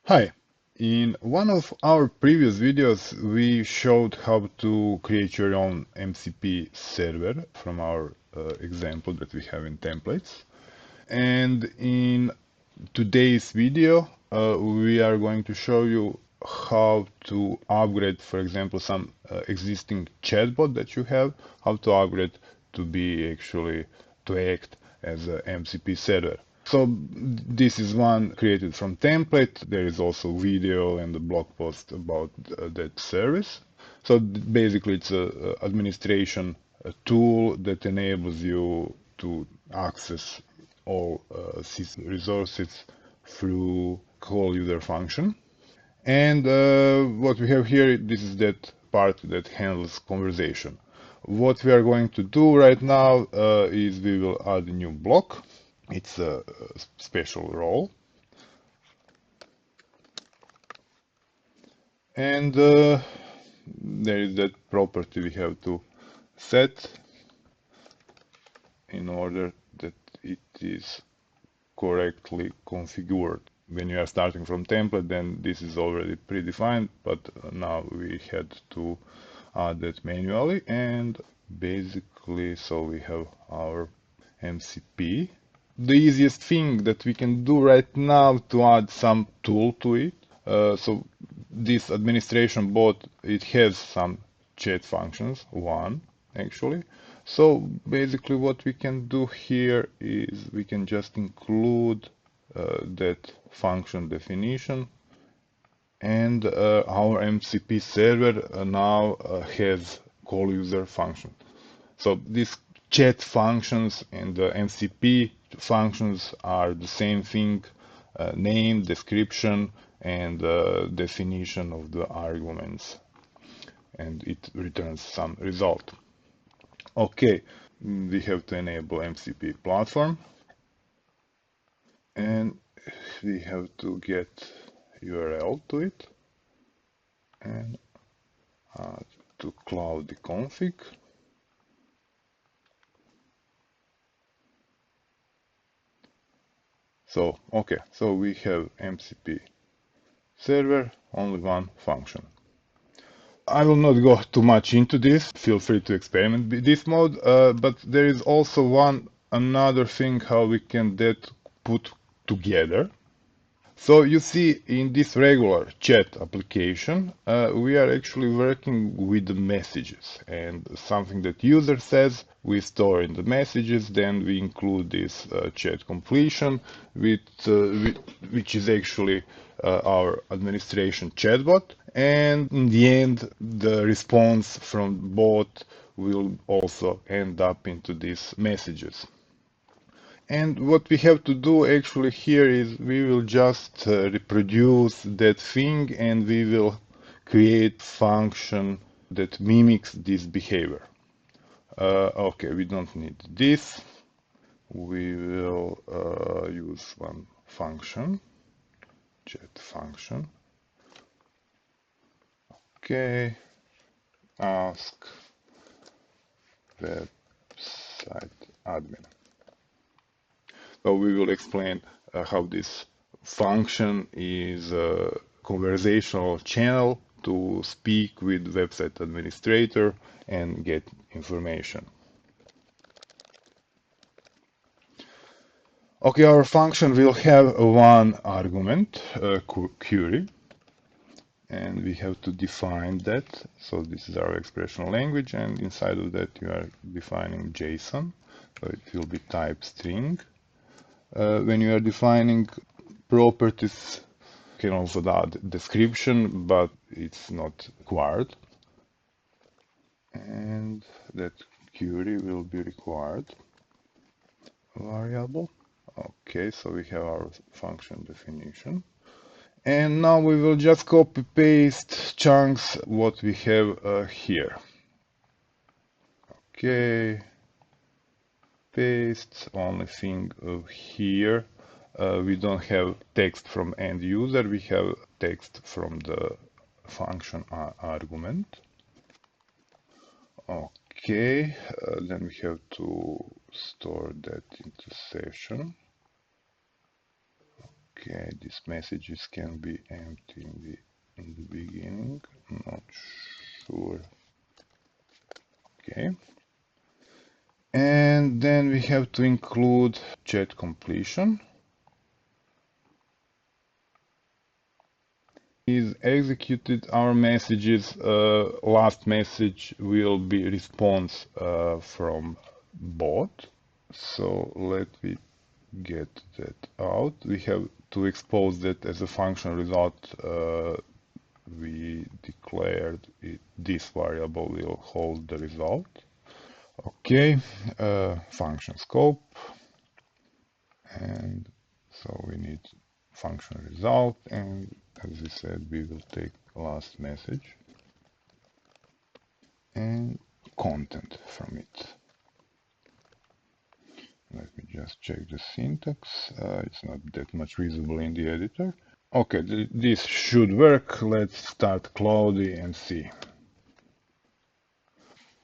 Hi, in one of our previous videos, we showed how to create your own MCP server from our example that we have in templates. And in today's video, we are going to show you how to upgrade, for example, some existing chatbot that you have, how to upgrade to be actually to act as a MCP server. So this is one created from template. There is also video and a blog post about that service. So basically it's a administration tool that enables you to access all resources through call user function. And what we have here, this is that part that handles conversation. What we are going to do right now is we will add a new block. It's a special role. And there is that property we have to set in order that it is correctly configured. When you are starting from template, then this is already predefined, but now we had to add that manually. And basically, so we have our MCP. The easiest thing that we can do right now to add some tool to it. So this administration bot, it has some chat functions, one actually. So basically what we can do here is we can just include that function definition, and our MCP server now has call user function. So these chat functions and the MCP functions are the same thing, name, description, and definition of the arguments, and it returns some result. Okay, we have to enable MCP platform, and we have to get URL to it, and add to cloud config. So, okay, so we have MCP server, only one function. I will not go too much into this. Feel free to experiment with this mode, but there is also another thing how we can that put together. So you see in this regular chat application, we are actually working with the messages, and something that user says, we store in the messages, then we include this chat completion, which is actually our administration chatbot. And in the end, the response from bot will also end up into these messages. And what we have to do actually here is we will just reproduce that thing, and we will create function that mimics this behavior. Okay, we don't need this. We will use one function, chat function. Okay, ask website admin. So we will explain how this function is a conversational channel to speak with website administrator and get information. Okay, our function will have one argument, query, and we have to define that. So this is our expression language, and inside of that you are defining JSON. So it will be type string. When you are defining properties, you can also add description, but it's not required. And that query will be required variable. Okay, so we have our function definition. And now we will just copy paste chunks what we have here. Okay, paste. Only thing here, we don't have text from end user, we have text from the function argument. Okay, then we have to store that into session. Okay, these messages can be empty in the beginning. Not sure. Okay. And then we have to include chat completion. Is executed our messages. Last message will be response from bot. So let me get that out. We have to expose that as a function result. We declared this variable will hold the result. Okay, function scope, and so we need function result, and as we said, we will take last message and content from it. Let me just check the syntax. It's not that much visible in the editor. Okay, this should work. Let's start Claude and see.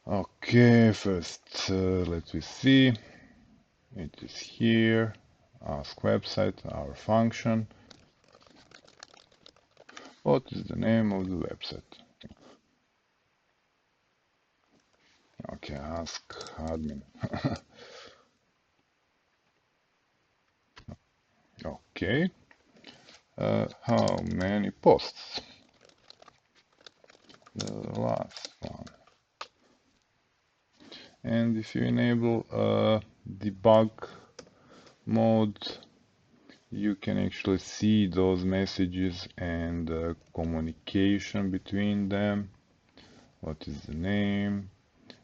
Okay, first let me see. It is here. Ask website, our function. What is the name of the website? Okay, ask admin. Okay. How many posts? The last one. And if you enable debug mode, you can actually see those messages and communication between them. What is the name?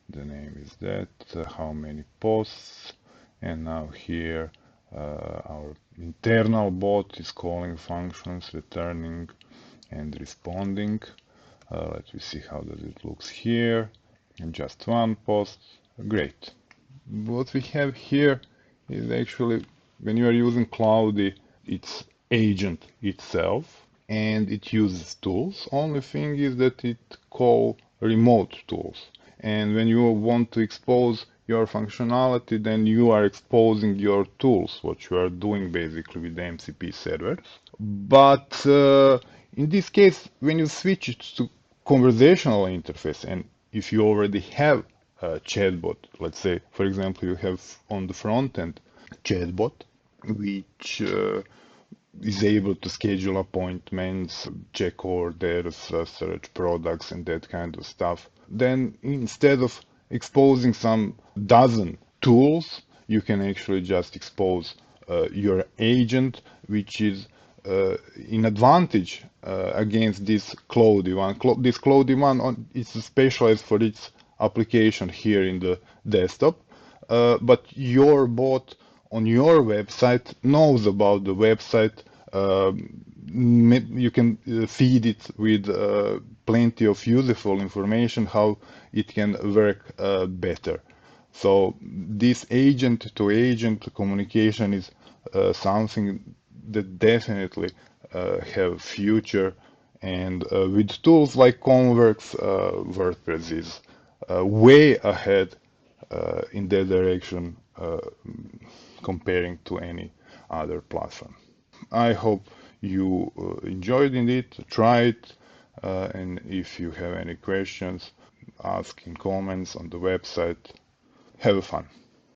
The name is that. How many posts? And now here our internal bot is calling functions, returning and responding. Let me see how does it looks here. And just one post. Great. What we have here is actually when you are using Cloudy, it's agent itself and it uses tools. Only thing is that it call remote tools. And when you want to expose your functionality, then you are exposing your tools, what you are doing basically with the MCP servers. But in this case, when you switch it to conversational interface, and if you already have a chatbot, let's say, for example, you have on the front end chatbot, which is able to schedule appointments, check orders, search products, and that kind of stuff. Then instead of exposing some dozen tools, you can actually just expose your agent, which is in advantage against this Cloudy one. This Cloudy one is specialized for its application here in the desktop, but your bot on your website knows about the website. You can feed it with plenty of useful information how it can work better. So this agent-to-agent communication is something that definitely have future, and with tools like Convoworks, WordPress is way ahead in that direction comparing to any other platform. I hope you enjoyed it, try it, and if you have any questions, ask in comments on the website. Have fun.